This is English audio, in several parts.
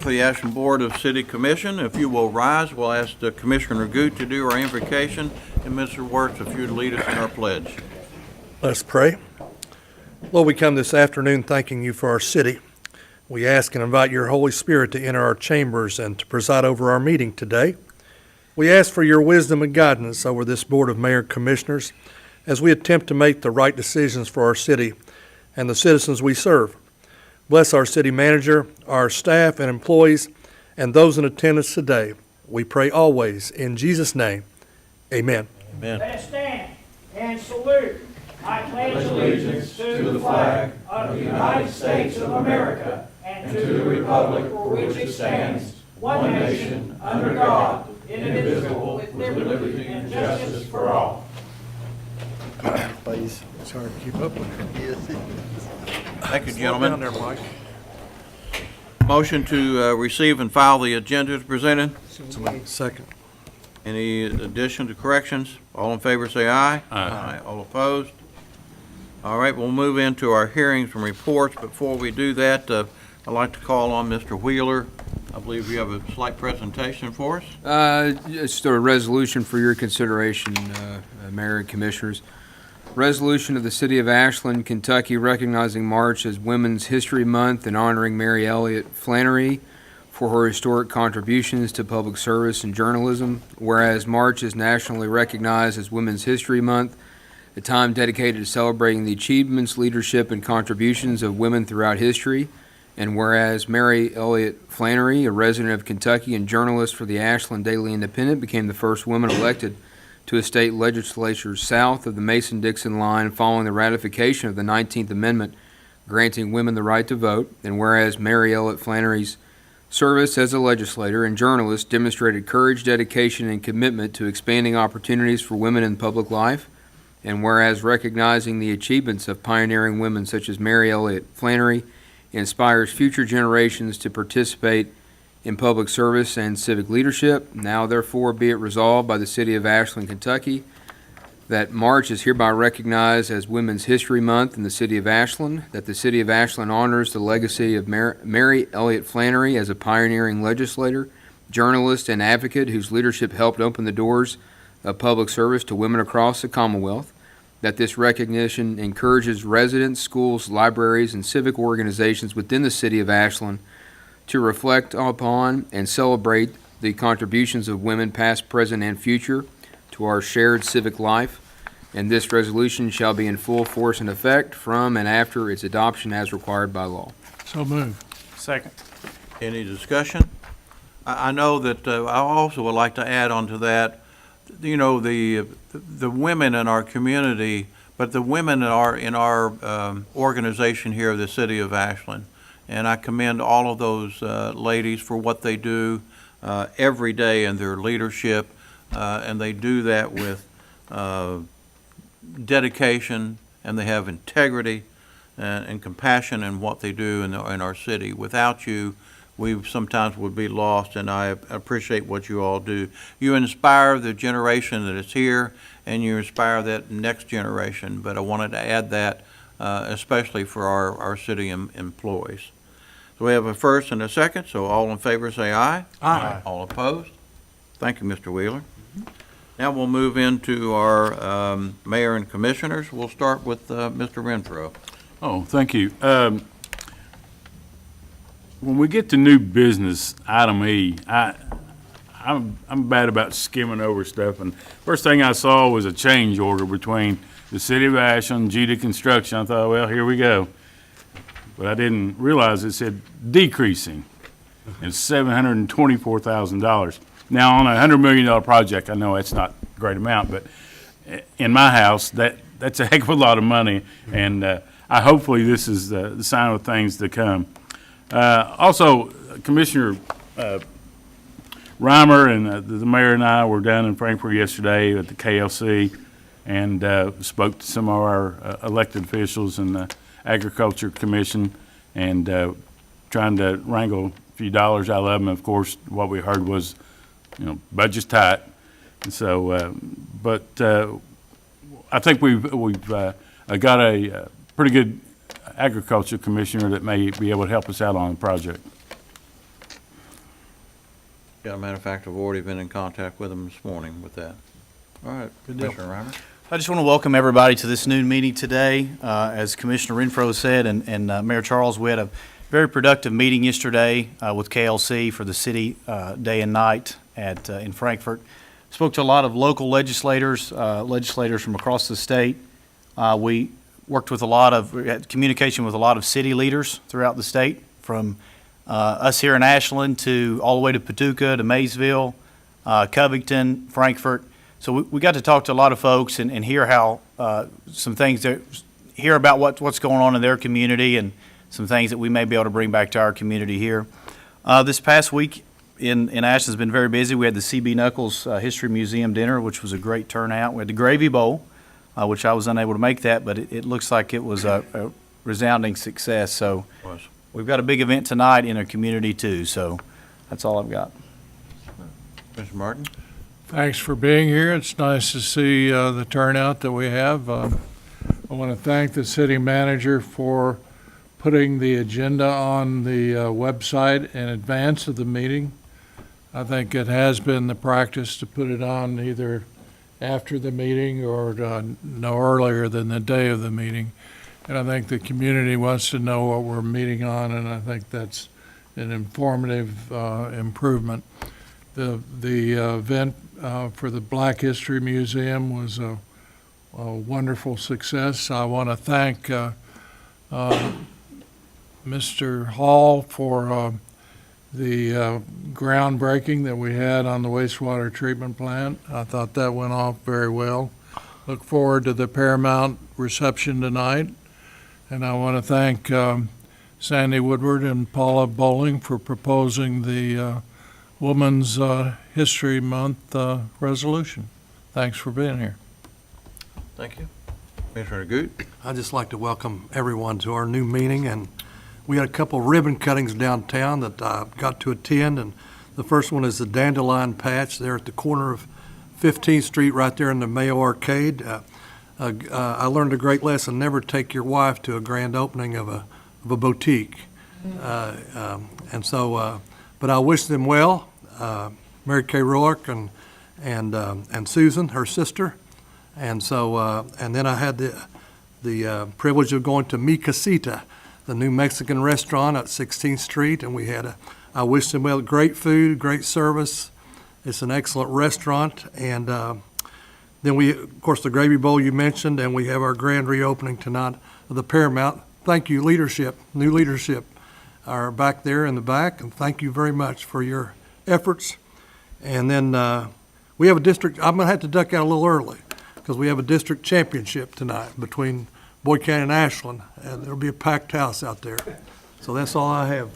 for the Ashland Board of City Commission. If you will rise, we'll ask Commissioner Goot to do our invocation, and Mr. Wirtz, if you'd lead us in our pledge. Let's pray. Lord, we come this afternoon thanking you for our city. We ask and invite your Holy Spirit to enter our chambers and to preside over our meeting today. We ask for your wisdom and guidance over this Board of Mayor and Commissioners as we attempt to make the right decisions for our city and the citizens we serve. Bless our city manager, our staff and employees, and those in attendance today. We pray always in Jesus' name. Amen. Amen. Let us stand and salute. I pledge allegiance to the flag of the United States of America and to the republic for which it stands, one nation, under God, indivisible, with liberty and justice for all. Please. It's hard to keep up with. Thank you, Slow down gentlemen. there, Mike. Motion to receive and file the agenda is presented. Second. Any additions or corrections? All in favor say aye. Aye. All opposed? All right, we'll move into our hearings and reports. Before we do that, I'd like to call on Mr. Wheeler. I believe you have a slight presentation for us. Just a resolution for your consideration, Mayor and Commissioners. Resolution of the City of Ashland, Kentucky, recognizing March as Women's History Month and honoring Mary Elliott Flannery for her historic contributions to public service and journalism. Whereas March is nationally recognized as Women's History Month, a time dedicated to celebrating the achievements, leadership, and contributions of women throughout history. And whereas Mary Elliott Flannery, a resident of Kentucky and journalist for the Ashland Daily Independent, became the first woman elected to a state legislature south of the Mason-Dixon line following the ratification of the 19th Amendment granting women the right to vote. And whereas Mary Elliott Flannery's service as a legislator and journalist demonstrated courage, dedication, and commitment to expanding opportunities for women in public life. And whereas recognizing the achievements of pioneering women such as Mary Elliott Flannery inspires future generations to participate in public service and civic leadership, now therefore be it resolved by the City of Ashland, Kentucky, that March is hereby recognized as Women's History Month in the City of Ashland, that the City of Ashland honors the legacy of Mary Elliott Flannery as a pioneering legislator, journalist, and advocate whose leadership helped open the doors of public service to women across the Commonwealth, that this recognition encourages residents, schools, libraries, and civic organizations within the City of Ashland to reflect upon and celebrate the contributions of women past, present, and future to our shared civic life. And this resolution shall be in full force and effect from and after its adoption as required by law. So moved. Second. Any discussion? I know that I also would like to add on to that, you know, the women in our community, but the women in our organization here of the City of Ashland. And I commend all of those ladies for what they do every day in their leadership, and they do that with dedication, and they have integrity and compassion in what they do in our city. Without you, we sometimes would be lost, and I appreciate what you all do. You inspire the generation that is here, and you inspire that next generation, but I wanted to add that especially for our city employees. So we have a first and a second, so all in favor say aye. Aye. All opposed? Thank you, Mr. Wheeler. Now we'll move into our mayor and commissioners. We'll start with Mr. Renfro. Oh, thank you. When we get to new business, item E, I'm bad about skimming over stuff, and first thing I saw was a change order between the City of Ashland, Gita Construction. I thought, well, here we go. But I didn't realize it said decreasing. It's $724,000. Now, on a $100 million project, I know that's not a great amount, but in my house, that's a heck of a lot of money, and hopefully this is the sign of things to come. Also, Commissioner Reimer and the mayor and I were down in Frankfort yesterday at the KLC and spoke to some of our elected officials and the Agriculture Commission and trying to wrangle a few dollars out of them. Of course, what we heard was, you know, budget's tight. And so, but I think we've got a pretty good agriculture commissioner that may be able to help us out on the project. Yeah, matter of fact, I've already been in contact with them this morning with that. All right, Commissioner Reimer. I just want to welcome everybody to this noon meeting today. As Commissioner Renfro said, and Mayor Charles, we had a very productive meeting yesterday with KLC for the city day and night in Frankfort. Spoke to a lot of local legislators from across the state. We had communication with a lot of city leaders throughout the state, from us here in Ashland to all the way to Paducah, to Maysville, Covington, Frankfort. So we got to talk to a lot of folks and hear how some things hear about what's going on in their community and some things that we may be able to bring back to our community here. This past week in Ashland has been very busy. We had the C.B. Knuckles History Museum dinner, which was a great turnout. We had the Gravy Bowl, which I was unable to make that, but it looks like it was a resounding success. So we've got a big event tonight in our community too. So that's all I've got. Mr. Martin? Thanks for being here. It's nice to see the turnout that we have. I want to thank the city manager for putting the agenda on the website in advance of the meeting. I think it has been the practice to put it on either after the meeting or no earlier than the day of the meeting. And I think the community wants to know what we're meeting on, and I think that's an informative improvement. The event for the Black History Museum was a wonderful success. I want to thank Mr. Hall for the groundbreaking that we had on the wastewater treatment plant. I thought that went off very well. Look forward to the Paramount reception tonight. And I want to thank Sandy Woodward and Paula Bowling for proposing the Women's History Month resolution. Thanks for being here. Thank you. Commissioner Goot? I'd just like to welcome everyone to our new meeting, and we had a couple ribbon cuttings downtown that I got to attend, and the first one is the Dandelion Patch there at the corner of 15th Street right there in the Mayo Arcade. I learned a great lesson: never take your wife to a grand opening of a boutique. But I wish them well, Mary Kay Rourke and Susan, her sister, and then I had the privilege of going to Mi Casita, the new Mexican restaurant at 16th Street, and I wish them well. Great food, great service. It's an excellent restaurant, and then of course, the Gravy Bowl you mentioned, and we have our grand reopening tonight of the Paramount. Thank you, leadership, new leadership are back there in the back, and thank you very much for your efforts. And then we have a district, I'm going to have to duck out a little early because we have a district championship tonight between Boyd County and Ashland, and there'll be a packed house out there. So that's all I have.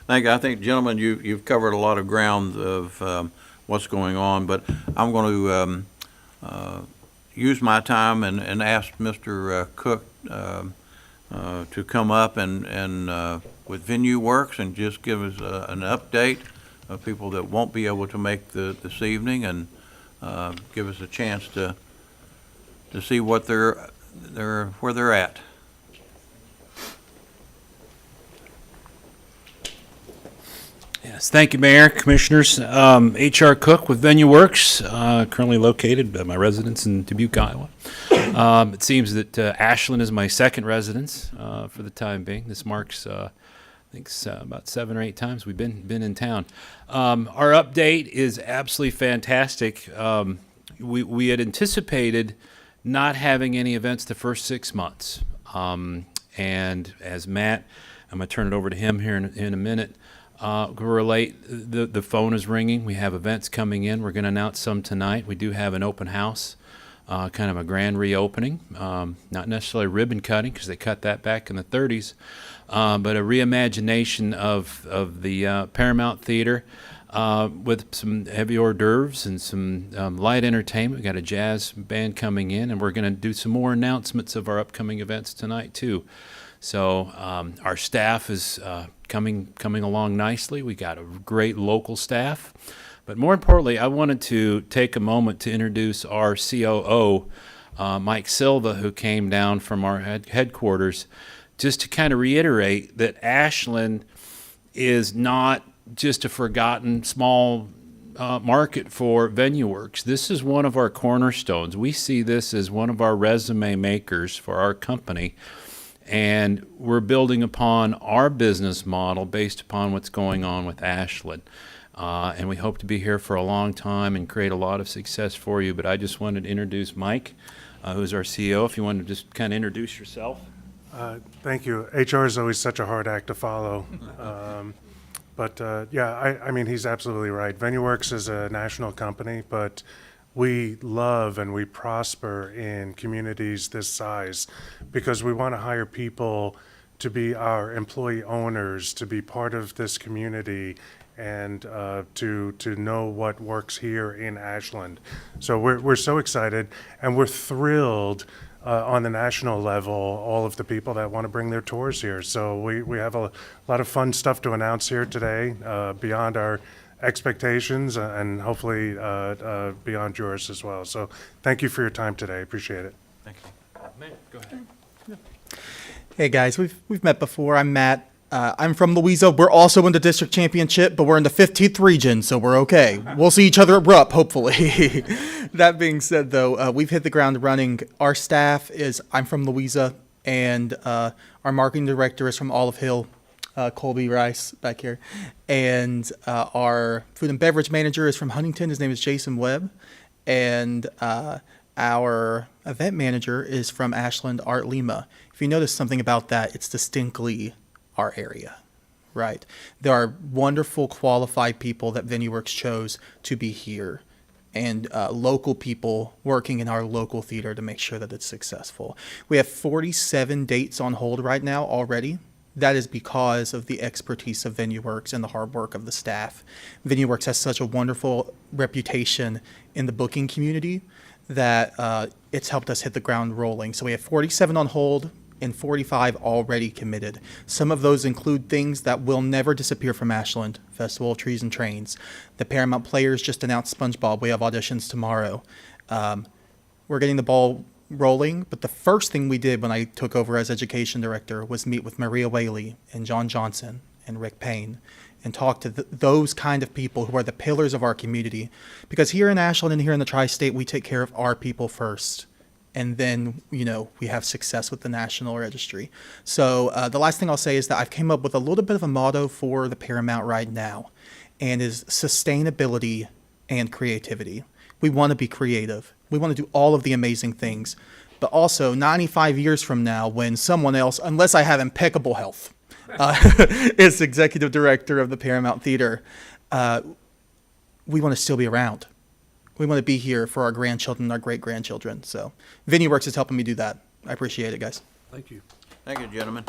Thank you. I think, gentlemen, you've covered a lot of ground of what's going on, but I'm going to use my time and ask Mr. Cook to come up and with Venue Works and just give us an update of people that won't be able to make this evening, and give us a chance to see what where they're at. Yes, thank you, Mayor, Commissioners. H.R. Cook with Venue Works, currently located at my residence in Dubuque, Iowa. It seems that Ashland is my second residence for the time being. This marks, I think, about 7 or 8 times we've been in town. Our update is absolutely fantastic. We had anticipated not having any events the first 6 months. And as Matt, I'm going to turn it over to him here in a minute, relate, the phone is ringing. We have events coming in. We're going to announce some tonight. We do have an open house, kind of a grand reopening, not necessarily ribbon cutting because they cut that back in the 30s, but a reimagination of the Paramount Theater with some heavy hors d'oeuvres and some light entertainment. We got a jazz band coming in, and we're going to do some more announcements of our upcoming events tonight too. So our staff is coming along nicely. We got a great local staff. But more importantly, I wanted to take a moment to introduce our COO, Mike Silva, who came down from our headquarters, just to kind of reiterate that Ashland is not just a forgotten small market for VenueWorks. This is one of our cornerstones. We see this as one of our resume makers for our company, and we're building upon our business model based upon what's going on with Ashland. And we hope to be here for a long time and create a lot of success for you. But I just wanted to introduce Mike, who's our CEO. If you want to just kind of introduce yourself. Thank you. HR is always such a hard act to follow. I mean, he's absolutely right. VenueWorks is a national company, but we love and we prosper in communities this size because we want to hire people to be our employee owners, to be part of this community, and to know what works here in Ashland. So we're so excited, and we're thrilled on the national level, all of the people that want to bring their tours here. So we have a lot of fun stuff to announce here today, beyond our expectations and hopefully beyond yours as well. So thank you for your time today. Appreciate it. Matt, go ahead. Hey guys, we've met before. I'm Matt. I'm from Louisa. We're also in the district championship, but we're in the 15th region, so we're okay. We'll see each other at Rupp, hopefully. That being said, though, we've hit the ground running. Our staff is, I'm from Louisa, and our marketing director is from Olive Hill, Colby Rice back here. And our food and beverage manager is from Huntington. His name is Jason Webb. And our event manager is from Ashland, Art Lima. If you notice something about that, it's distinctly our area, right? There are wonderful, qualified people that VenueWorks chose to be here, and local people working in our local theater to make sure that it's successful. We have 47 dates on hold right now already. That is because of the expertise of VenueWorks and the hard work of the staff. VenueWorks has such a wonderful reputation in the booking community that it's helped us hit the ground rolling. So we have 47 on hold and 45 already committed. Some of those include things that will never disappear from Ashland: Festival of Trees and Trains. The Paramount Players just announced SpongeBob. We have auditions tomorrow. We're getting the ball rolling, but the first thing we did when I took over as education director was meet with Maria Whaley and John Johnson and Rick Payne and talk to those kind of people who are the pillars of our community. Because here in Ashland and here in the tri-state, we take care of our people first. And then, we have success with the national registry. So the last thing I'll say is that I've came up with a little bit of a motto for the Paramount right now, and is sustainability and creativity. We want to be creative. We want to do all of the amazing things, but also 95 years from now, when someone else, unless I have impeccable health, is executive director of the Paramount Theater, we want to still be around. We want to be here for our grandchildren and our great-grandchildren. So VenueWorks is helping me do that. I appreciate it, guys. Thank you. Thank you, gentlemen.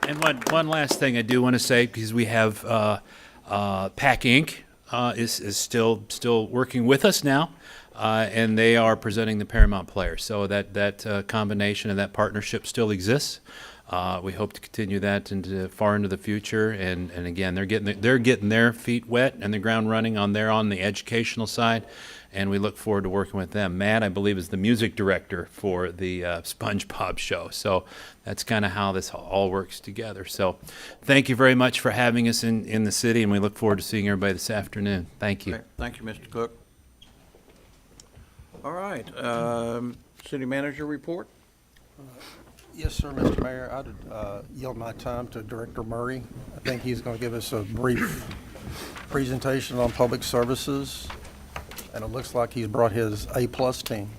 And one last thing I do want to say, because we have PAC Inc. Is still working with us now, and they are presenting the Paramount Players. So that combination and that partnership still exists. We hope to continue that far into the future, and again, they're getting their feet wet and the ground running on the educational side, and we look forward to working with them. Matt, I believe, is the music director for the SpongeBob show, so that's kind of how this all works together. So, thank you very much for having us in the city, and we look forward to seeing everybody this afternoon. Thank you. Okay, thank you, Mr. Cook. All right, city manager report. Yes, sir, Mr. Mayor. I'd yield my time to Director Murray. I think he's going to give us a brief presentation on public services, and it looks like he's brought his A-plus team.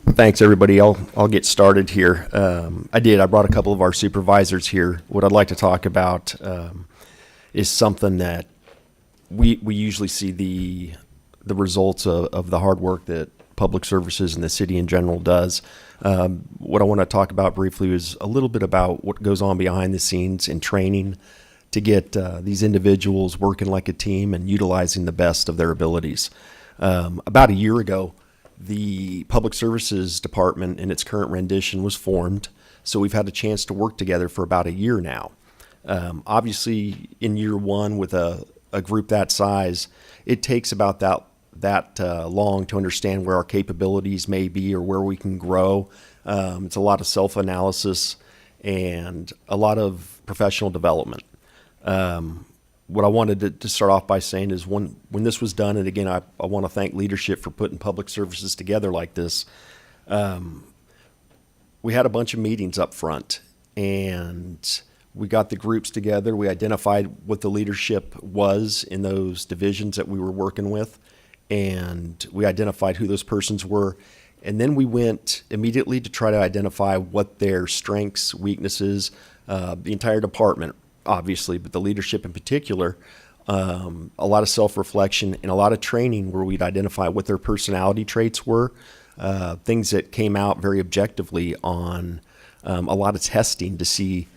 Thanks, everybody. I'll get started here. I brought a couple of our supervisors here. What I'd like to talk about is something that we usually see the results of the hard work that public services and the city in general does. What I want to talk about briefly is a little bit about what goes on behind the scenes in training to get these individuals working like a team and utilizing the best of their abilities. About a year ago, the Public Services Department in its current rendition was formed, so we've had a chance to work together for about a year now. Obviously, in year one with a group that size, it takes about that long to understand where our capabilities may be or where we can grow. It's a lot of self-analysis and a lot of professional development. What I wanted to start off by saying is when this was done, and again, I want to thank leadership for putting public services together like this. We had a bunch of meetings up front, and we got the groups together. We identified what the leadership was in those divisions that we were working with, and we identified who those persons were. And then we went immediately to try to identify what their strengths, weaknesses, the entire department, obviously, but the leadership in particular, a lot of self-reflection and a lot of training where we'd identify what their personality traits were, things that came out very objectively on a lot of testing to see,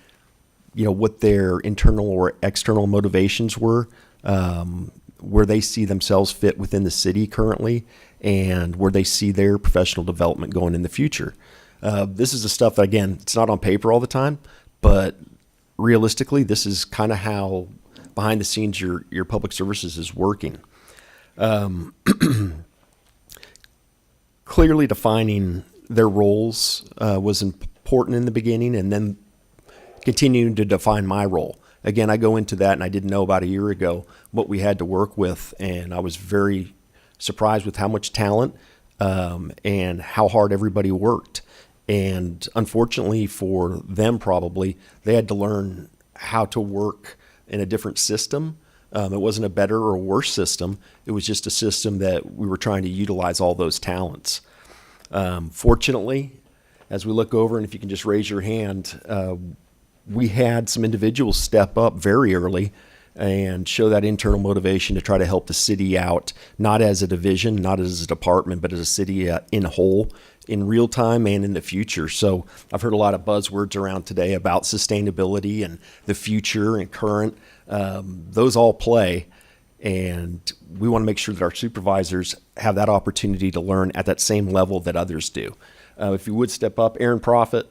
what their internal or external motivations were, where they see themselves fit within the city currently, and where they see their professional development going in the future. This is the stuff that, again, it's not on paper all the time, but realistically, this is kind of how behind the scenes your public services is working. Clearly defining their roles was important in the beginning, and then continuing to define my role. Again, I go into that, and I didn't know about a year ago what we had to work with, and I was very surprised with how much talent and how hard everybody worked. And unfortunately for them, probably, they had to learn how to work in a different system. It wasn't a better or worse system. It was just a system that we were trying to utilize all those talents. Fortunately, as we look over, and if you can just raise your hand, we had some individuals step up very early and show that internal motivation to try to help the city out, not as a division, not as a department, but as a city in whole, in real time and in the future. So I've heard a lot of buzzwords around today about sustainability and the future and current. Those all play, and we want to make sure that our supervisors have that opportunity to learn at that same level that others do. If you would step up, Aaron Profit,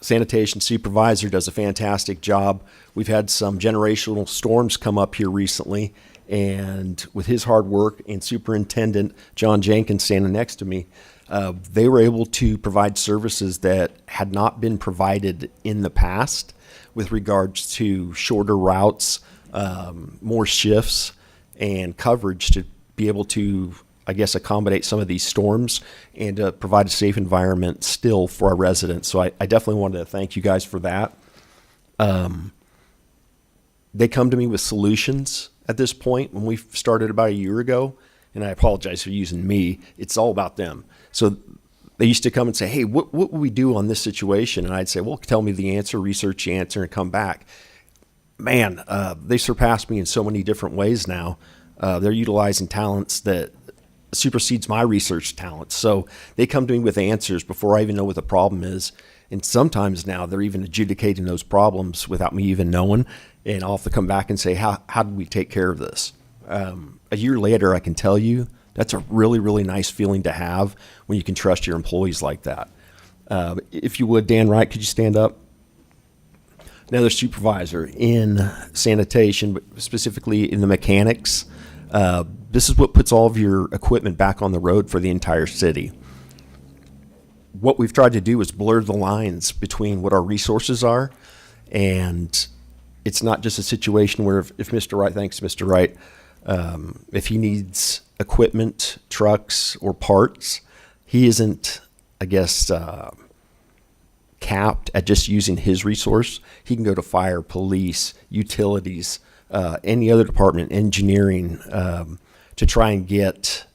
sanitation supervisor, does a fantastic job. We've had some generational storms come up here recently, and with his hard work and Superintendent John Jenkins standing next to me, they were able to provide services that had not been provided in the past with regards to shorter routes, more shifts, and coverage to be able to, I guess, accommodate some of these storms and provide a safe environment still for our residents. So I definitely wanted to thank you guys for that. They come to me with solutions at this point. When we started about a year ago, and I apologize for using me, it's all about them. So they used to come and say, hey, what would we do on this situation? And I'd say, well, tell me the answer, research the answer, and come back. Man, they surpassed me in so many different ways now. They're utilizing talents that supersedes my research talents. So they come to me with answers before I even know what the problem is. And sometimes now they're even adjudicating those problems without me even knowing. And I'll have to come back and say, how did we take care of this? A year later, I can tell you that's a really, really nice feeling to have when you can trust your employees like that. If you would, Dan Wright, could you stand up? Another supervisor in sanitation, but specifically in the mechanics. This is what puts all of your equipment back on the road for the entire city. What we've tried to do is blur the lines between what our resources are, and it's not just a situation where if Mr. Wright, thanks, Mr. Wright, if he needs equipment, trucks, or parts, he isn't, I guess, capped at just using his resource. He can go to fire, police, utilities, any other department, engineering, to try and get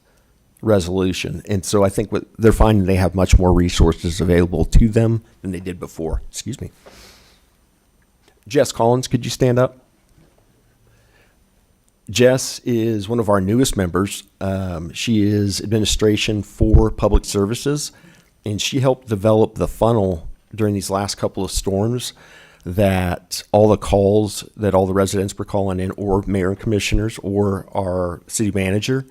resolution. And so I think what they're finding, they have much more resources available to them than they did before. Excuse me. Jess Collins, could you stand up? Jess is one of our newest members. She is administration for public services, and she helped develop the funnel during these last couple of storms that all the calls that all the residents were calling in, or mayor and commissioners, or our city manager,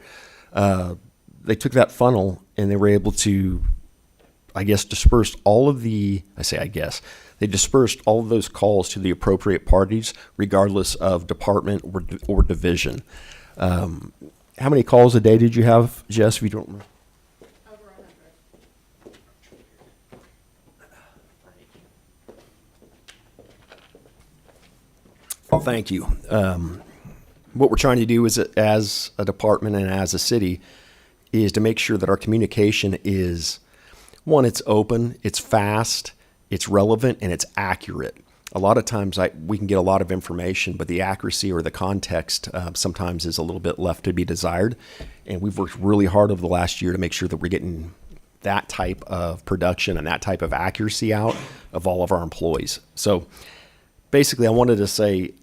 they took that funnel and they were able to, I guess, disperse all of the, they dispersed all of those calls to the appropriate parties, regardless of department or division. How many calls a day did you have, Jess, if you don't remember? Over 100. Well, thank you. What we're trying to do is, as a department and as a city, is to make sure that our communication is, one, it's open, it's fast, it's relevant, and it's accurate. A lot of times we can get a lot of information, but the accuracy or the context sometimes is a little bit left to be desired. And we've worked really hard over the last year to make sure that we're getting that type of production and that type of accuracy out of all of our employees. So basically, I wanted to say,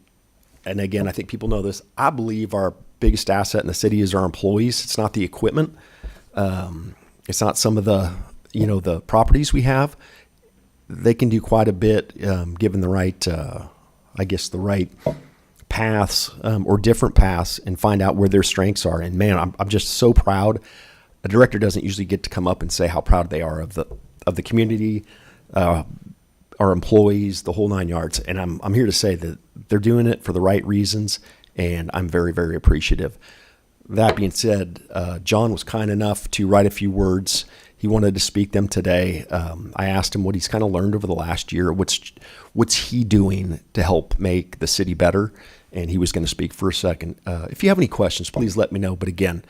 and again, I think people know this, I believe our biggest asset in the city is our employees. It's not the equipment. It's not some of the properties we have. They can do quite a bit given the right, the right paths or different paths, and find out where their strengths are. And man, I'm just so proud. A director doesn't usually get to come up and say how proud they are of the community, our employees, the whole 9 yards. And I'm here to say that they're doing it for the right reasons, and I'm very, very appreciative. That being said, John was kind enough to write a few words. He wanted to speak them today. I asked him what he's kind of learned over the last year. What's he doing to help make the city better? And he was going to speak for a second. If you have any questions, please let me know. But again,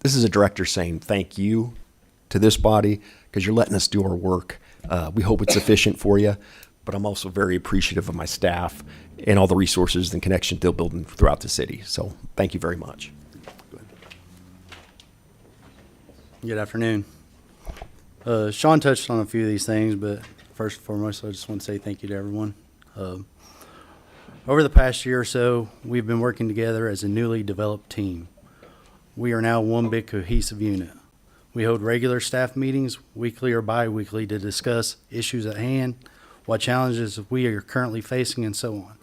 this is a director saying thank you to this body because you're letting us do our work. We hope it's efficient for you, but I'm also very appreciative of my staff and all the resources and connections they're building throughout the city. So thank you very much. Good afternoon. Sean touched on a few of these things, but first and foremost, I just want to say thank you to everyone. Over the past year or so, we've been working together as a newly developed team. We are now one big cohesive unit. We hold regular staff meetings, weekly or bi-weekly, to discuss issues at hand, what challenges we are currently facing, and so on.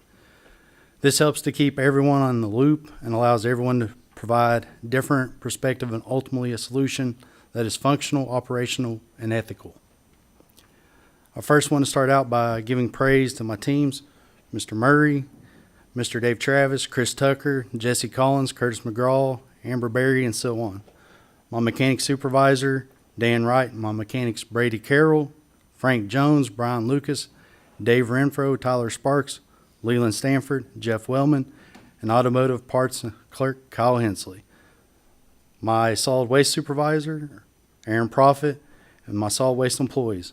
This helps to keep everyone on the loop and allows everyone to provide different perspective and ultimately a solution that is functional, operational, and ethical. I first want to start out by giving praise to my teams, Mr. Murray, Mr. Dave Travis, Chris Tucker, Jesse Collins, Curtis McGraw, Amber Berry, and so on. My mechanic supervisor, Dan Wright, and my mechanics, Brady Carroll, Frank Jones, Brian Lucas, Dave Renfro, Tyler Sparks, Leland Stanford, Jeff Wellman, and automotive parts clerk, Kyle Hensley. My solid waste supervisor, Aaron Profit, and my solid waste employees,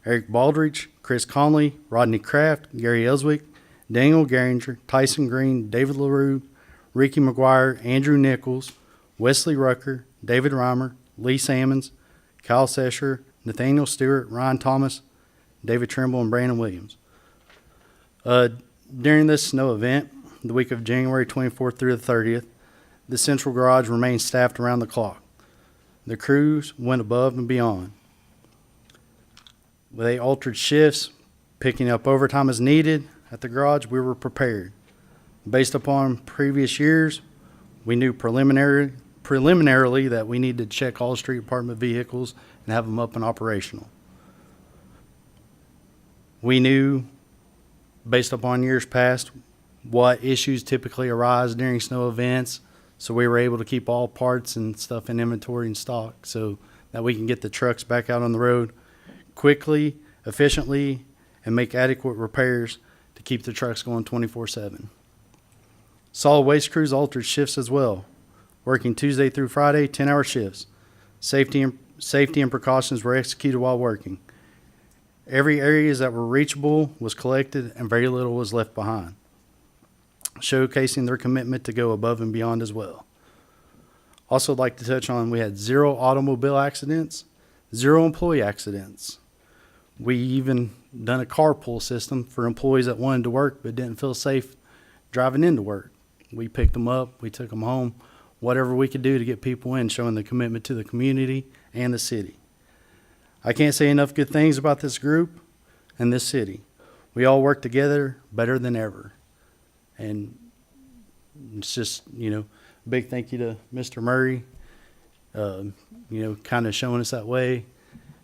Eric Baldridge, Chris Conley, Rodney Kraft, Gary Elswick, Daniel Garinger, Tyson Green, David LaRue, Ricky McGuire, Andrew Nichols, Wesley Rucker, David Reimer, Lee Sammons, Kyle Sesher, Nathaniel Stewart, Ryan Thomas, David Trimble, and Brandon Williams. During this snow event, the week of January 24th through the 30th, the central garage remained staffed around the clock. The crews went above and beyond. They altered shifts, picking up overtime as needed. At the garage, we were prepared. Based upon previous years, we knew preliminarily that we needed to check all street department vehicles and have them up and operational. We knew, based upon years past, what issues typically arise during snow events, so we were able to keep all parts and stuff in inventory and stock so that we can get the trucks back out on the road quickly, efficiently, and make adequate repairs to keep the trucks going 24/7. Solid waste crews altered shifts as well, working Tuesday through Friday, 10-hour shifts. Safety and precautions were executed while working. Every areas that were reachable was collected and very little was left behind, showcasing their commitment to go above and beyond as well. Also, I'd like to touch on, we had 0 automobile accidents, 0 employee accidents. We even done a carpool system for employees that wanted to work but didn't feel safe driving into work. We picked them up, we took them home, whatever we could do to get people in, showing the commitment to the community and the city. I can't say enough good things about this group and this city. We all work together better than ever. And it's just, big thank you to Mr. Murray, kind of showing us that way.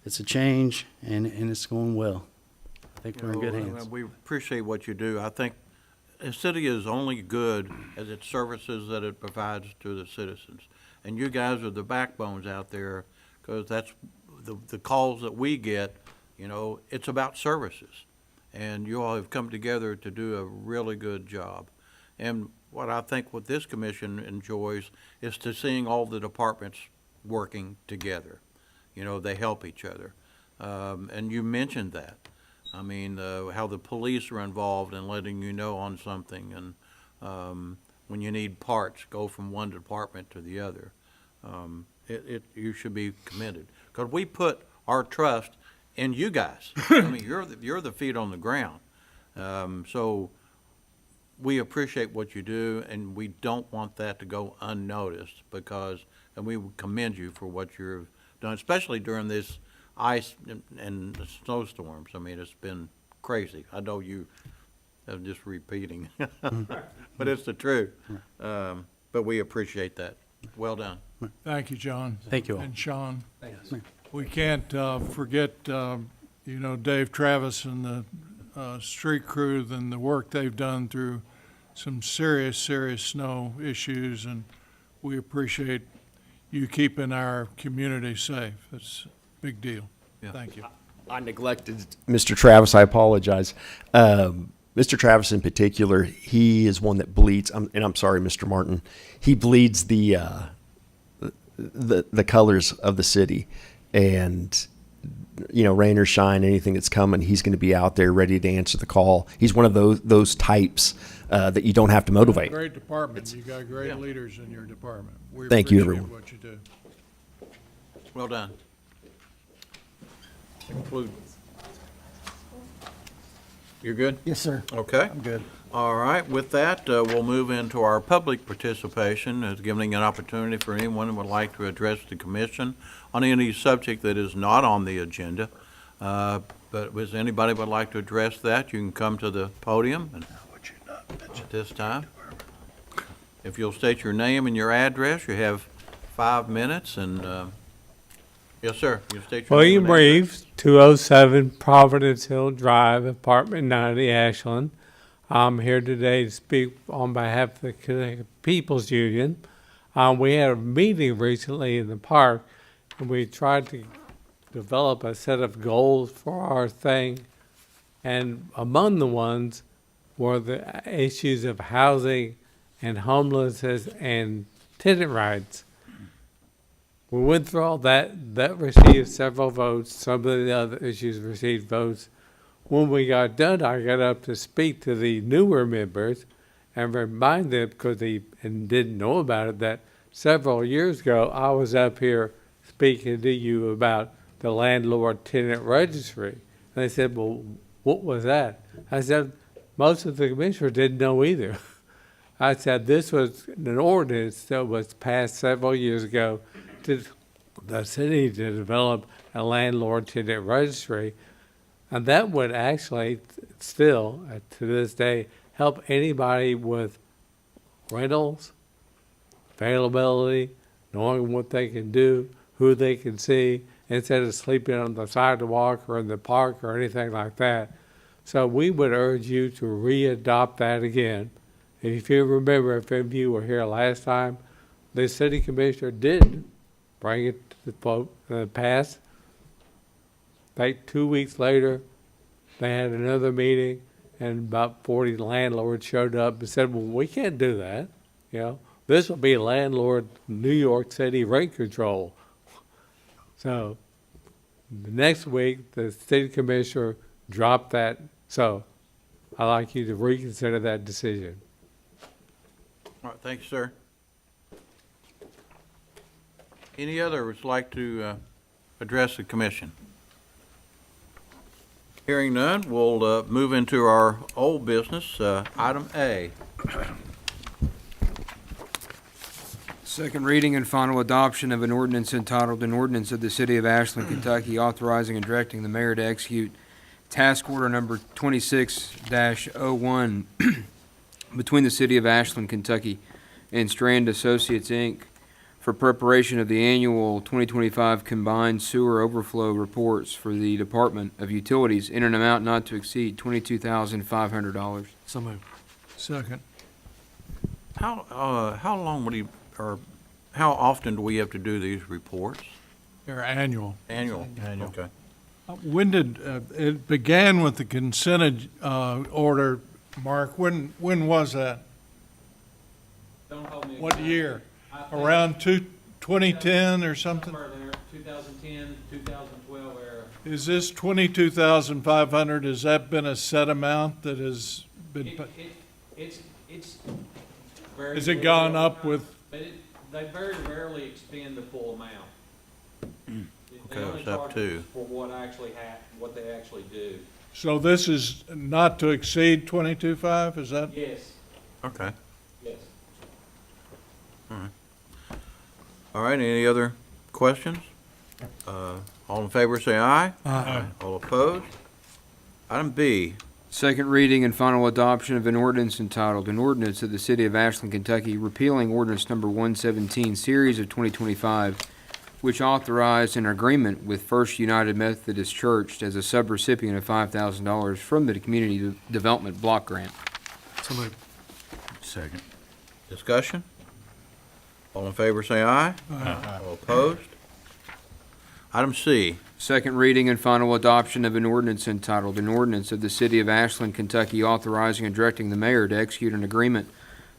It's a change, and it's going well. I think we're in good hands. We appreciate what you do. I think the city is only good as its services that it provides to the citizens. And you guys are the backbones out there, because that's the calls that we get, it's about services. And you all have come together to do a really good job. And what I think what this commission enjoys is to seeing all the departments working together. You know, they help each other. And you mentioned that. I mean, how the police are involved in letting you know on something, and when you need parts, go from one department to the other. You should be commended, because we put our trust in you guys. I mean, you're the feet on the ground. So we appreciate what you do, and we don't want that to go unnoticed, and we would commend you for what you've done, especially during this ice and the snowstorms. I mean, it's been crazy. I know you are just repeating, but it's the truth. But we appreciate that. Well done. Thank you, John. Thank you all. And Sean. We can't forget, Dave Travis and the street crew and the work they've done through some serious snow issues, and we appreciate you keeping our community safe. It's a big deal. Yeah. Thank you. I neglected Mr. Travis. I apologize. Mr. Travis in particular, he is one that bleeds. And I'm sorry, Mr. Martin. He bleeds the colors of the city, and rain or shine, anything that's coming, he's going to be out there ready to answer the call. He's one of those types that you don't have to motivate. Great department. You got great leaders in your department. We Thank you, appreciate everyone. what you do. Well done. Conclude. You're good? Yes, sir. Okay. I'm good. All right, with that, we'll move into our public participation, as giving an opportunity for anyone who would like to address the commission on any subject that is not on the agenda. But if anybody would like to address that, you can come to the podium and at this time. If you'll state your name and your address, you have 5 minutes, and, yes, sir, you state your name William and address. Reeves, 207 Providence Hill Drive, Apartment 90, Ashland. I'm here today to speak on behalf of the Connecticut People's Union. We had a meeting recently in the park, and we tried to develop a set of goals for our thing. And among the ones were the issues of housing and homelessness and tenant rights. We went through all that. That received several votes. Some of the other issues received votes. When we got done, I got up to speak to the newer members and remind them, because they didn't know about it, that several years ago I was up here speaking to you about the landlord-tenant registry. And they said, well, what was that? I said, most of the commissioners didn't know either. I said, this was an ordinance that was passed several years ago to the city to develop a landlord-tenant registry. And that would actually still, to this day, help anybody with rentals, availability, knowing what they can do, who they can see, instead of sleeping on the sidewalk or in the park or anything like that. So we would urge you to re-adopt that again. If you remember, if any of you were here last time, the city commissioner did bring it to the vote pass. Like 2 weeks later, they had another meeting, and about 40 landlords showed up and said, well, we can't do that. This will be landlord New York City rent control. So the next week, the city commissioner dropped that. So I'd like you to reconsider that decision. All right, thank you, sir. Any others like to address the commission? Hearing none, we'll move into our old business, item A. Second reading and final adoption of an ordinance entitled, an ordinance of the City of Ashland, Kentucky, authorizing and directing the mayor to execute task order number 26-01 between the City of Ashland, Kentucky and Strand Associates, Inc., for preparation of the annual 2025 combined sewer overflow reports for the Department of Utilities in an amount not to exceed $22,500. So moved. Second. How long would or how often do we have to do these reports? They're annual. Annual. Okay. When did, it began with the consent order, Mark. When was that? Don't hold me What accountable. year? I think Around 2010 or something? somewhere there, 2010, 2012 era. Is this 22,500, has that been a set amount that has been, It's very. has it gone up with, But they very rarely expend the full amount. They Okay, only it's up charge to. us for what what they actually do. so this is not to exceed 22.5, is that? Yes, Okay. yes. All right, any other questions? All in favor, say aye. Aye. All opposed? Item B, Second reading and final adoption of an ordinance entitled, An Ordinance of the City of Ashland, Kentucky, repealing ordinance number 117, series of 2025, which authorized an agreement with First United Methodist Church as a subrecipient of $5,000 from the Community Development Block Grant. So moved. Second. discussion? All in favor, say aye. All opposed? Item C, Second reading and final adoption of an ordinance entitled, An Ordinance of the City of Ashland, Kentucky, authorizing and directing the mayor to execute an agreement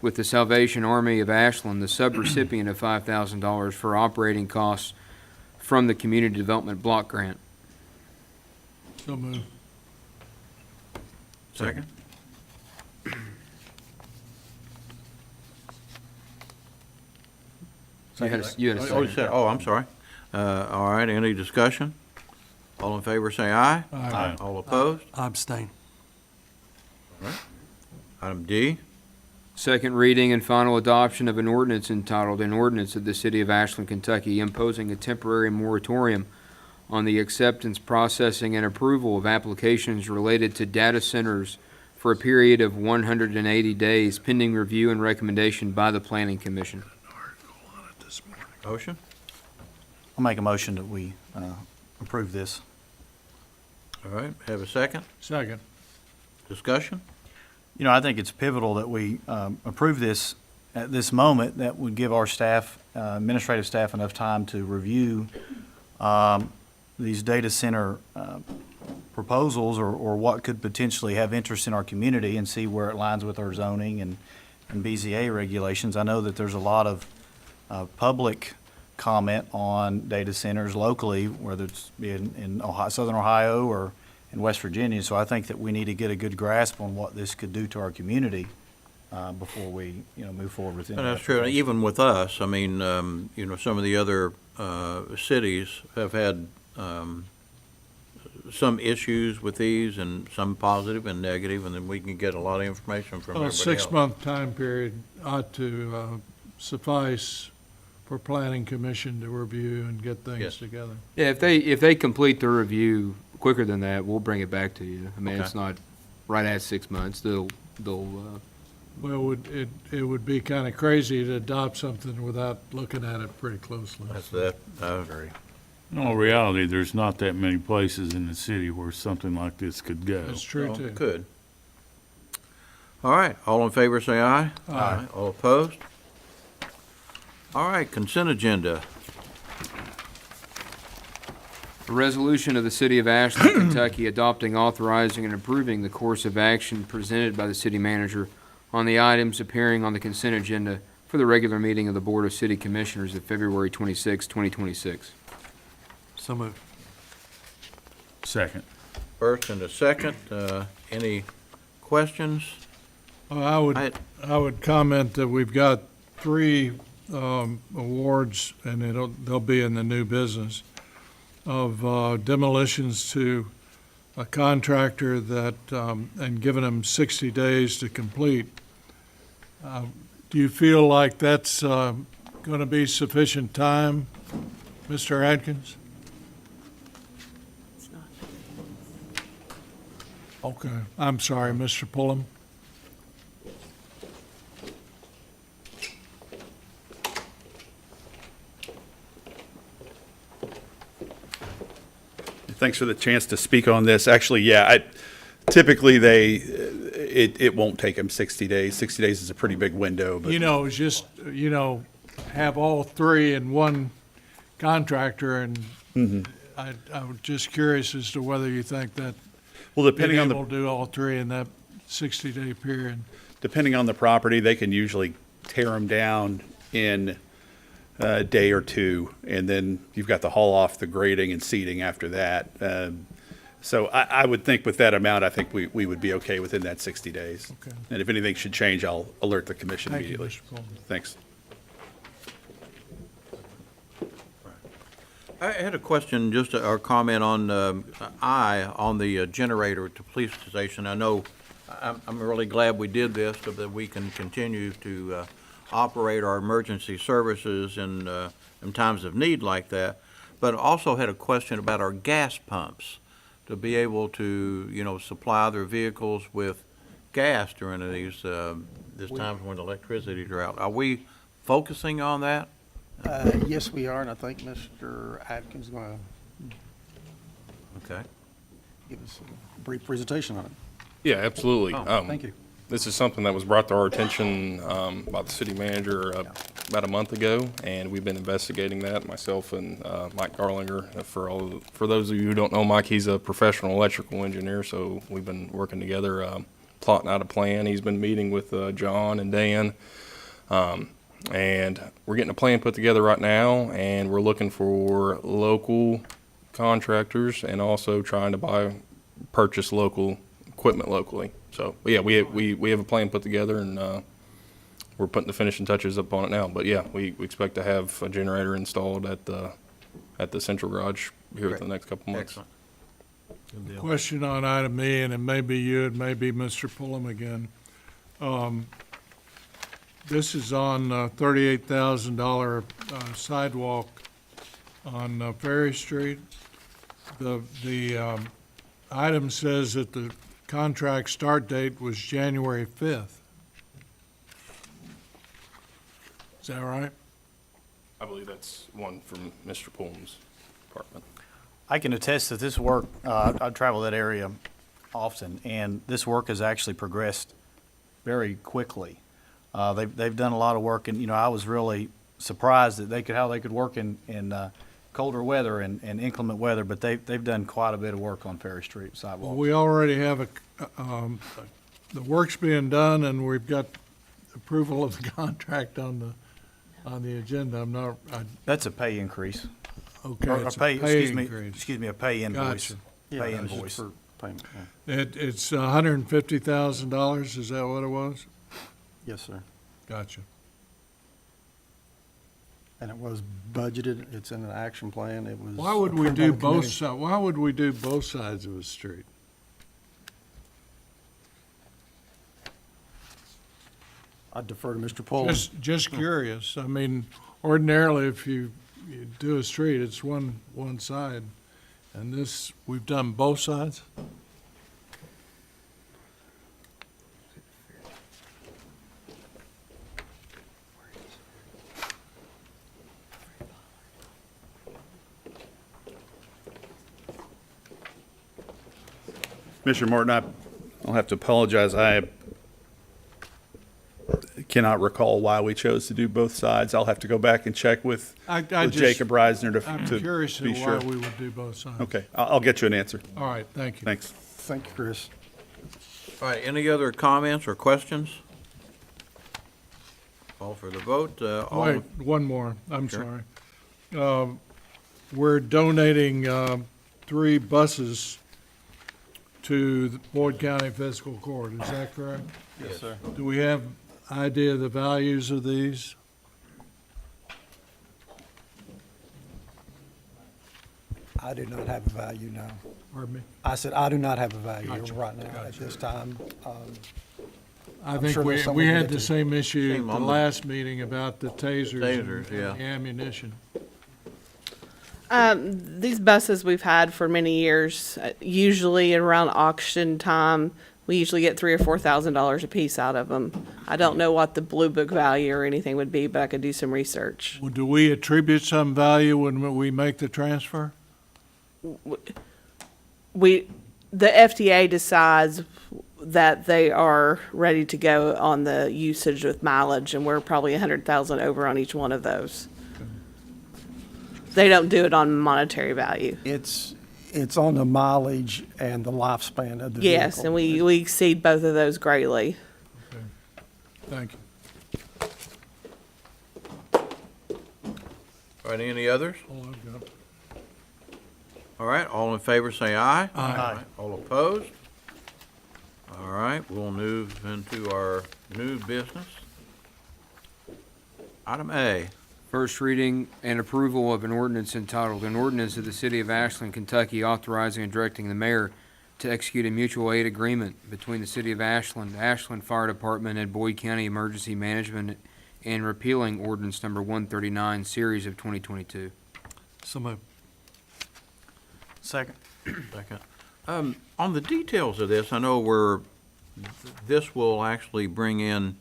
with the Salvation Army of Ashland, the subrecipient of $5,000 for operating costs from the Community Development Block Grant. So moved. second? You had a Oh, you second. said, oh, I'm sorry. All right, any discussion? All in favor, say aye. Aye. All opposed? I abstain. Item D, Second reading and final adoption of an ordinance entitled, An Ordinance of the City of Ashland, Kentucky, imposing a temporary moratorium on the acceptance, processing, and approval of applications related to data centers for a period of 180 days pending review and recommendation by the Planning Commission. motion? I'll make a motion that we approve this. All right, have a second? Second. Discussion? You know, I think it's pivotal that we approve this at this moment. That would give our staff, administrative staff, enough time to review these data center proposals or what could potentially have interest in our community and see where it lines with our zoning and BZA regulations. I know that there's a lot of public comment on data centers locally, whether it's in Ohio, Southern Ohio or in West Virginia. So I think that we need to get a good grasp on what this could do to our community before we, move forward with it. And that's true, even with us, I mean, some of the other cities have had some issues with these and some positive and negative, and then we can get a lot of information from Well, a everybody else. 6-month time period ought to suffice for Planning Commission to review and get things Yes. together. Yeah, if they complete the review quicker than that, we'll bring it back to you. I mean, Okay. it's not right at 6 months. They'll Well, it would be kind of crazy to adopt something without looking at it pretty closely. That's that, I agree. In all reality, there's not that many places in the city where something like this could go. That's true, Well, too. Good. All right, all in favor, say aye. Aye. All opposed? All right, consent agenda. A resolution of the City of Ashland, Kentucky, adopting, authorizing, and approving the course of action presented by the city manager on the items appearing on the consent agenda for the regular meeting of the Board of City Commissioners of February 26, 2026. So moved. Second. First and a second, any questions? I would comment that we've got 3 awards, and they'll be in the new business, of demolitions to a contractor that, and giving them 60 days to complete. Do you feel like that's going to be sufficient time, Mr. Adkins? Okay, I'm sorry, Mr. Pullum. Thanks for the chance to speak on this. Actually, typically it won't take them 60 days. 60 days is a pretty big window, but Just, have all 3 in one contractor, and I was just curious as to whether you think that Well, being depending on able to do all three in that 60-day period. depending on the property, they can usually tear them down in a day or two, and then you've got to haul off the grading and seeding after that. So I would think with that amount, I think we would be okay within that 60 days. Okay. And if anything should change, I'll alert the commission Thank you, immediately. Mr. Pullman. Thanks. I had a question, just or comment on on the generator at the police station. I know I'm really glad we did this so that we can continue to operate our emergency services in times of need like that. But also had a question about our gas pumps to be able to, supply their vehicles with gas during these times when electricity are out. Are we focusing on that? Yes, we are, and I think Mr. Atkins is going to Okay. give us a brief presentation on it. Yeah, absolutely. Thank you. This is something that was brought to our attention by the city manager about a month ago, and we've been investigating that, myself and Mike Garlinger. For those of you who don't know Mike, he's a professional electrical engineer, so we've been working together, plotting out a plan. He's been meeting with John and Dan, and we're getting a plan put together right now, and we're looking for local contractors and also trying to purchase local equipment locally. So, yeah, we have a plan put together, and we're putting the finishing touches up on it now. But yeah, we expect to have a generator installed at the central garage here within the next couple months. Excellent. Good deal. Question on item E, and it may be you, it may be Mr. Pullum again. This is on $38,000 sidewalk on Ferry Street. The item says that the contract start date was January 5th. Is that right? I believe that's one from Mr. Pullum's department. I can attest that this work, I travel that area often, and this work has actually progressed very quickly. They've done a lot of work, and, I was really surprised that how they could work in colder weather and inclement weather, but they've done quite a bit of work on Ferry Street Well, sidewalks. we already have the work's being done, and we've got approval of the contract on the agenda. That's a pay increase. Okay, Or it's a pay, pay excuse me, increase. excuse me, a pay invoice. Gotcha. Pay Yeah, it's just invoice. for payment, yeah. It's $150,000, is that what it was? Yes, sir. Gotcha. And it was budgeted, it's in an action plan, it was. Why would we approved by do the both committee. why would we do both sides of a street? I defer to Mr. Pullum. Just curious. I mean, ordinarily, if you do a street, it's one side. And this, we've done both sides? Commissioner Martin, I'll have to apologize. I cannot recall why we chose to do both sides. I'll have to go back and check with Jacob Reisner I'm to curious be as to sure. why we would do both sides. Okay, I'll get you an answer. All right, thank you. Thanks. Thank you, Chris. All right, any other comments or questions? Call for the vote. All Wait, one more, I'm Sure. sorry. We're donating 3 buses to the Boyd County Fiscal Court, is that correct? Yes, sir. Do we have idea of the values of these? I do not have a value now. Pardon me? I said, I do not have a value Gotcha, right now at gotcha. this time. I I'm think sure there's we someone to had get the to. same issue Same at on the the- last meeting about the tasers. Tasers, and yeah. the ammunition. These buses we've had for many years, usually around auction time, we usually get $3,000 or $4,000 a piece out of them. I don't know what the Blue Book value or anything would be, but I could do some research. Well, do we attribute some value when we make the transfer? The FDA decides that they are ready to go on the usage with mileage, and we're probably 100,000 over on each one of those. They don't do it on monetary value. It's on the mileage and the lifespan of the vehicle. Yes, and we exceed both of those greatly. Thank you. All right, any others? All I've got. All right, all in favor, say aye. Aye. All opposed? All right, we'll move into our new business. Item A. First reading and approval of an ordinance entitled, "An Ordinance of the City of Ashland, Kentucky authorizing and directing the mayor to execute a mutual aid agreement between the City of Ashland, Ashland Fire Department, and Boyd County Emergency Management, and repealing ordinance number 139, series of 2022. So moved. Second. Second. On the details of this, I know this will actually bring in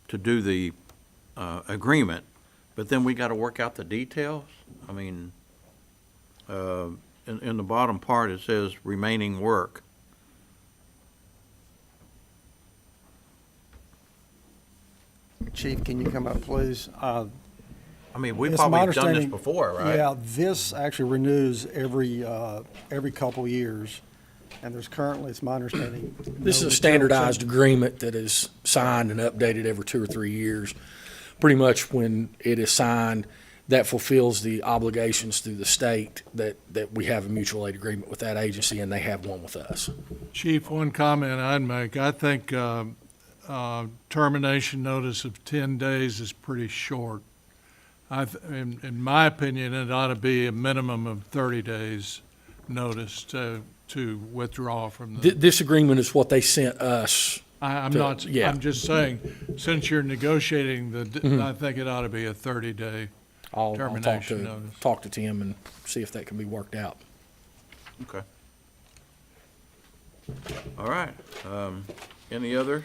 to do the agreement, but then we got to work out the details. I mean, in the bottom part, it says remaining work. Chief, can you come up, please? I mean, we've It's my probably done this understanding- before, right? Yeah, this actually renews every couple years, and there's currently, it's my understanding. This is no a standardized material agreement that is signed and updated every 2 or 3 years. Pretty much when it is signed, that fulfills the obligations through the state that we have a mutual aid agreement with that agency, and they have one with us. Chief, one comment I'd make, I think termination notice of 10 days is pretty short. In my opinion, it ought to be a minimum of 30 days notice to withdraw from the. This agreement is what they sent us. I'm to- not, yeah. I'm just saying, since you're negotiating I think it ought to be a 30-day I'll termination notice. talk to Tim and see if that can be worked out. Okay. All right. Any others?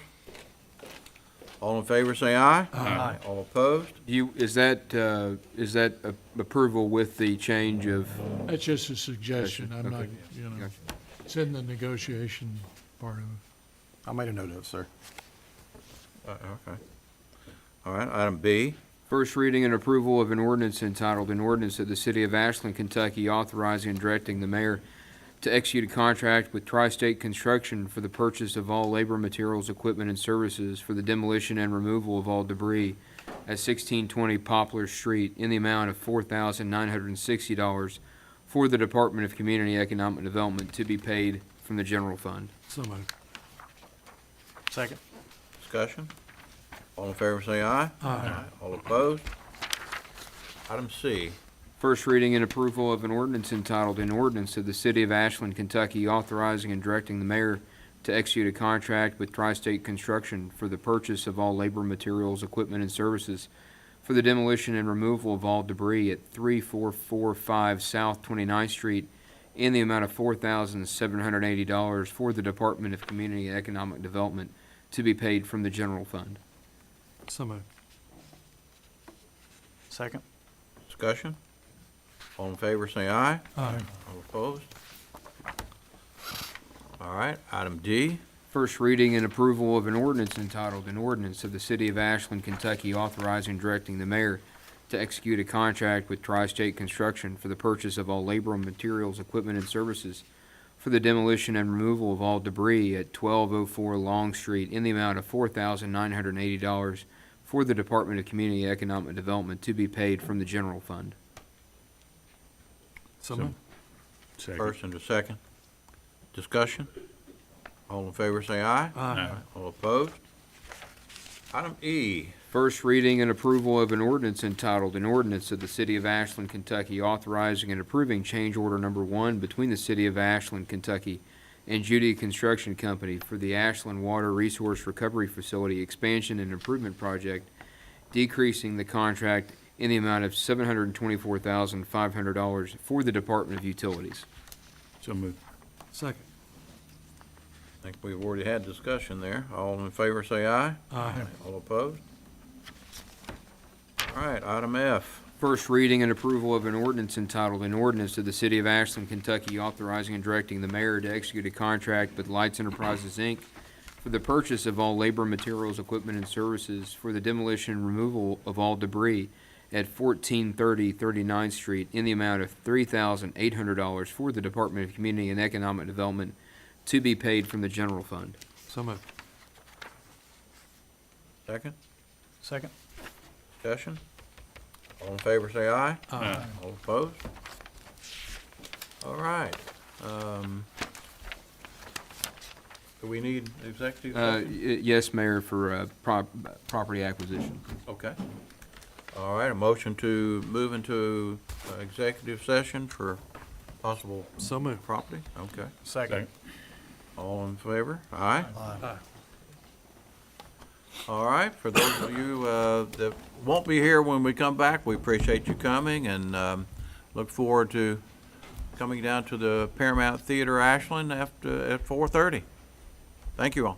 All in favor, say aye. Aye. All opposed? Is that approval with the change of? That's just a suggestion, I'm not, Okay. Gotcha. it's in the negotiation part of it. I made a note of it, sir. Okay. All right, item B. First reading and approval of an ordinance entitled, "An Ordinance of the City of Ashland, Kentucky authorizing and directing the mayor to execute a contract with Tri-State Construction for the purchase of all labor, materials, equipment, and services for the demolition and removal of all debris at 1620 Poplar Street in the amount of $4,960 for the Department of Community Economic Development to be paid from the general fund." So moved. Second. Discussion? All in favor, say aye. Aye. All opposed? Item C. First reading and approval of an ordinance entitled, "An Ordinance of the City of Ashland, Kentucky authorizing and directing the mayor to execute a contract with Tri-State Construction for the purchase of all labor, materials, equipment, and services for the demolition and removal of all debris at 3445 South 29th Street in the amount of $4,780 for the Department of Community and Economic Development to be paid from the general fund." So moved. Second. Discussion? All in favor, say aye. Aye. All opposed? All right, item D. First reading and approval of an ordinance entitled, "An Ordinance of the City of Ashland, Kentucky authorizing and directing the mayor to execute a contract with Tri-State Construction for the purchase of all labor, materials, equipment, and services for the demolition and removal of all debris at 1204 Long Street in the amount of $4,980 for the Department of Community and Economic Development to be paid from the general fund." So moved. Second. First and a second. Discussion? All in favor, say aye. Aye. All opposed? Item E. First reading and approval of an ordinance entitled, "An Ordinance of the City of Ashland, Kentucky authorizing and approving change order number 1 between the City of Ashland, Kentucky and Judy Construction Company for the Ashland Water Resource Recovery Facility Expansion and Improvement Project, decreasing the contract in the amount of $724,500 for the Department of Utilities." So moved. Second. I think we've already had discussion there. All in favor, say aye. Aye. All opposed? All right, item F. First reading and approval of an ordinance entitled, "An Ordinance of the City of Ashland, Kentucky authorizing and directing the mayor to execute a contract with Lights Enterprises, Inc. for the purchase of all labor, materials, equipment, and services for the demolition and removal of all debris at 1430 39th Street in the amount of $3,800 for the Department of Community and Economic Development to be paid from the general fund. So moved. Second? Second. Discussion? All in favor, say aye. Aye. All opposed? All right. Do we need executive session? Yes, Mayor, for property acquisition. Okay. All right, a motion to move into executive session for possible So moved. property? Okay. Second. All in favor? Aye? Aye. All right, for those of you that won't be here when we come back, we appreciate you coming and look forward to coming down to the Paramount Theater Ashland at 4:30. Thank you all.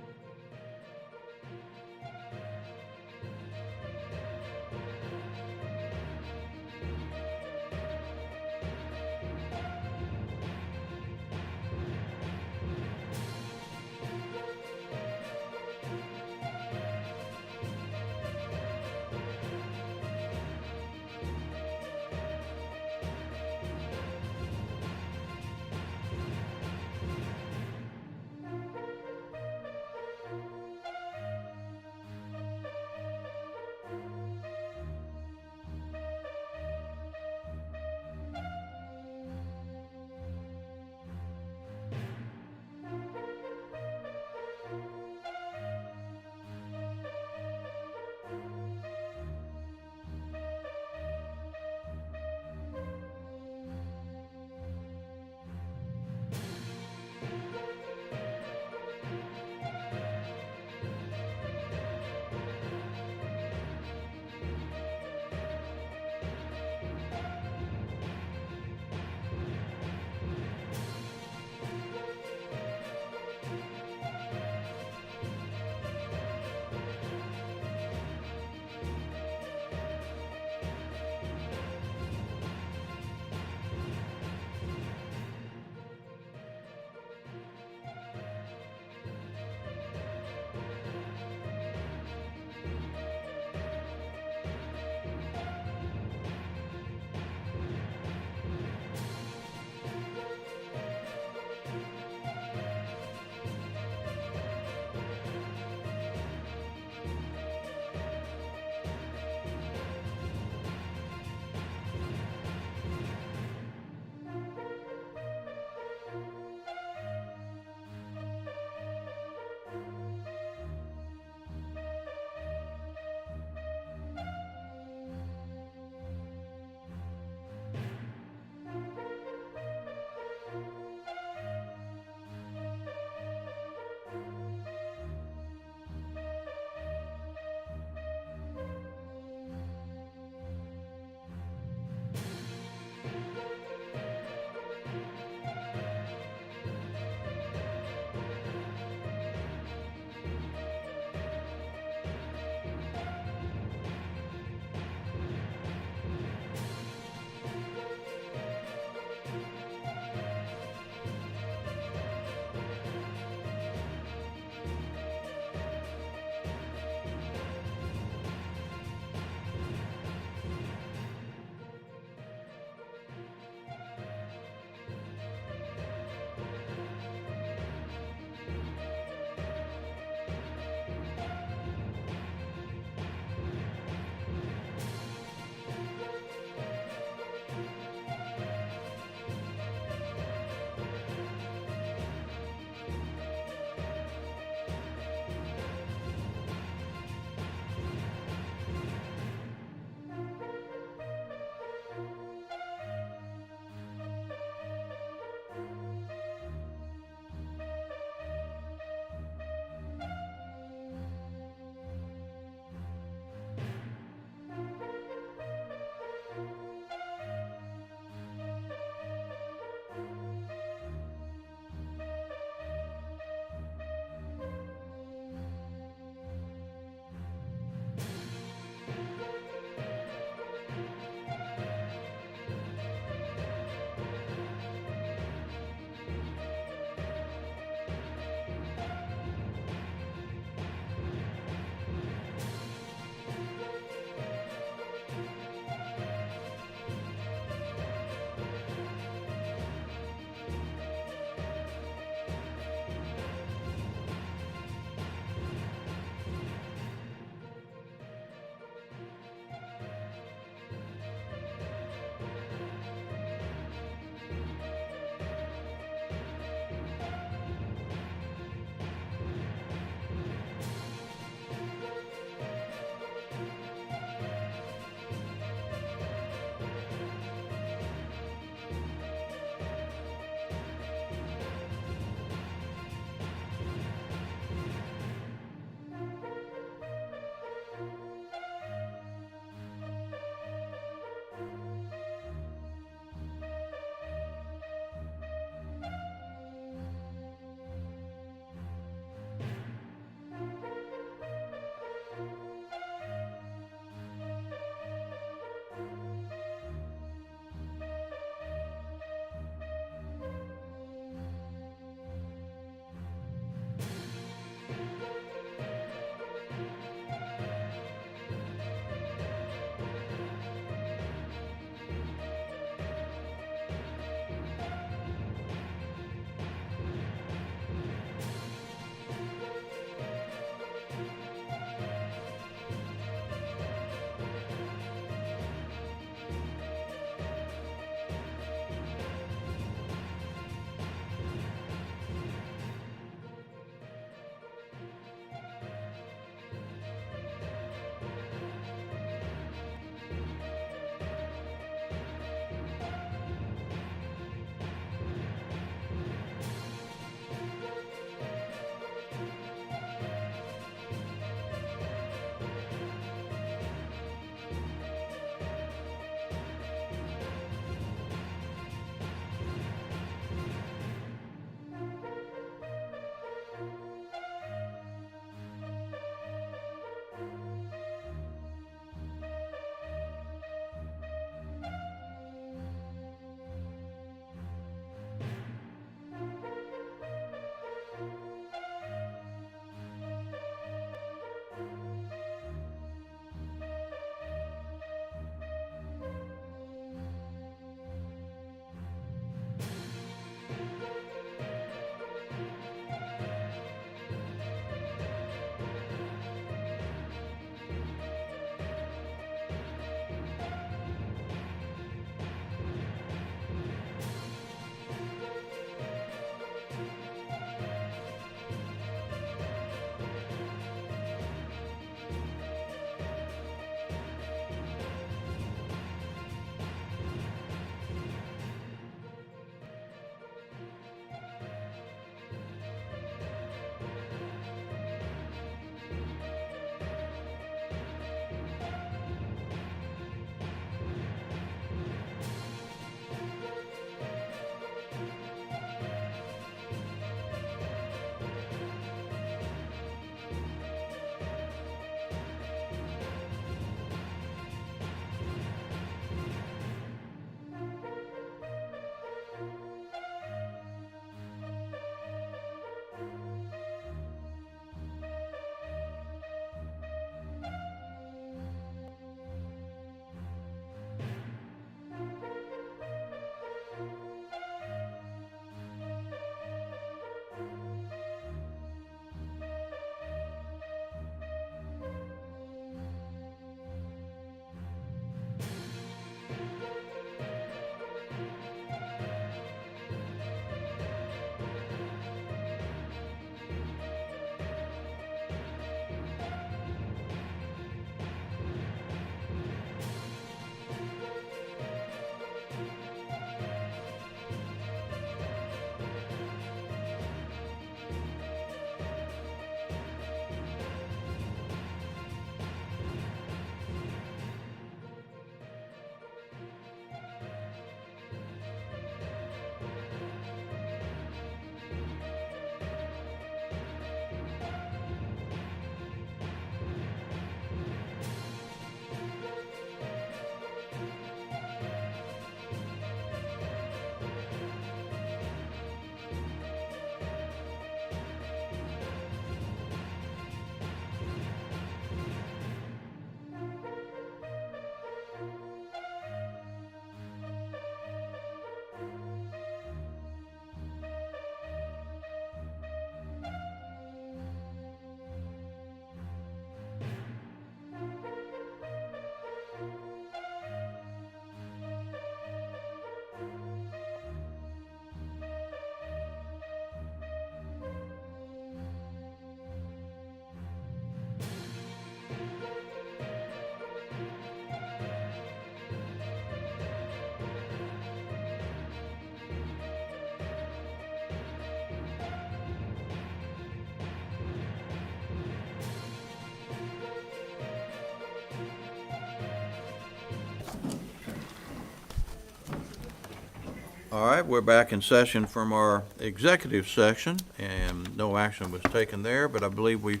All right, we're back in session from our executive session, and no action was taken there, but I believe we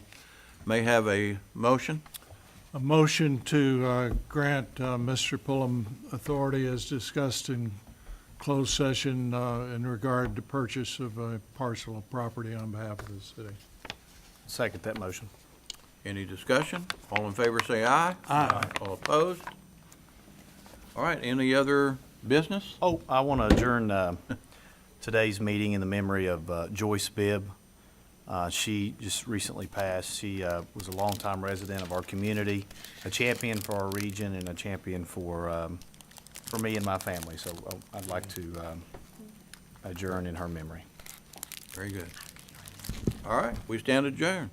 may have a motion. A motion to grant Mr. Pullum authority as discussed in closed session in regard to purchase of a parcel of property on behalf of the city. Second that motion. Any discussion? All in favor say aye. Aye. All opposed? All right, any other business? Oh, I want to adjourn today's meeting in the memory of Joyce Bibb. She just recently passed. She was a longtime resident of our community, a champion for our region, and a champion for me and my family. So I'd like to adjourn in her memory. Very good. All right, we stand adjourned.